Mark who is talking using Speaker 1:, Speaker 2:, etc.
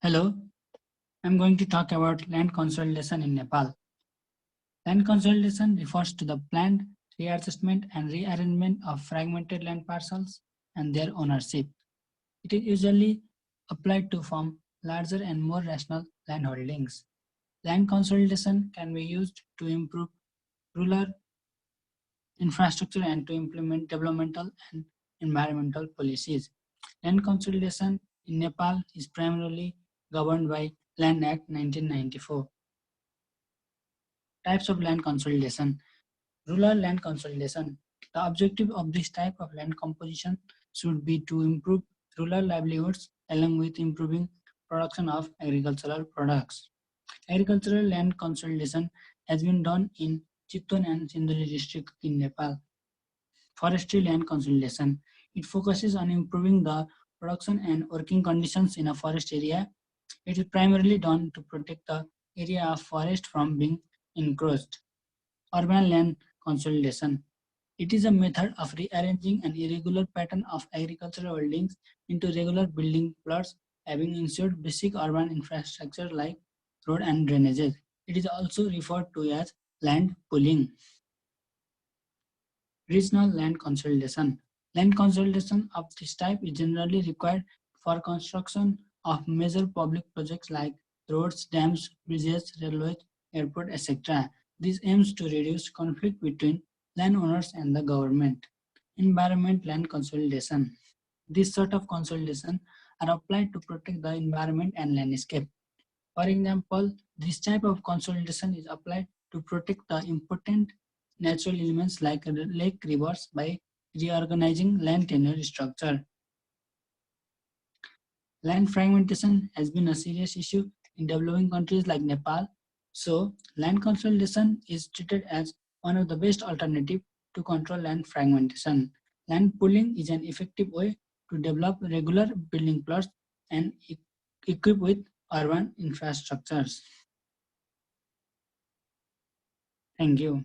Speaker 1: Hello, I'm going to talk about land consolidation in Nepal. Land consolidation refers to the planned readjustment and rearrangement of fragmented land parcels and their ownership. It is usually applied to form larger and more rational land holdings. Land consolidation can be used to improve rural infrastructure and to implement developmental and environmental policies. Land consolidation in Nepal is primarily governed by Land Act 1994. Types of land consolidation. Rural land consolidation. The objective of this type of land composition should be to improve rural livelihoods along with improving production of agricultural products. Agricultural land consolidation has been done in Chitwan and Sindhuli district in Nepal. Forestry land consolidation. It focuses on improving the production and working conditions in a forest area. It is primarily done to protect the area of forest from being encroached. Urban land consolidation. It is a method of rearranging an irregular pattern of agricultural holdings into regular building plots, having ensured basic urban infrastructure like road and drainages. It is also referred to as land pooling. Regional land consolidation. Land consolidation of this type is generally required for construction of major public projects like roads, dams, bridges, railways, airport, etc. This aims to reduce conflict between landowners and the government. Environment land consolidation. This sort of consolidation are applied to protect the environment and landscape. For example, this type of consolidation is applied to protect the important natural elements like lake rivers by reorganizing land tenure structure. Land fragmentation has been a serious issue in developing countries like Nepal, so land consolidation is treated as one of the best alternatives to control land fragmentation. Land pooling is an effective way to develop regular building plots and equip with urban infrastructures. Thank you.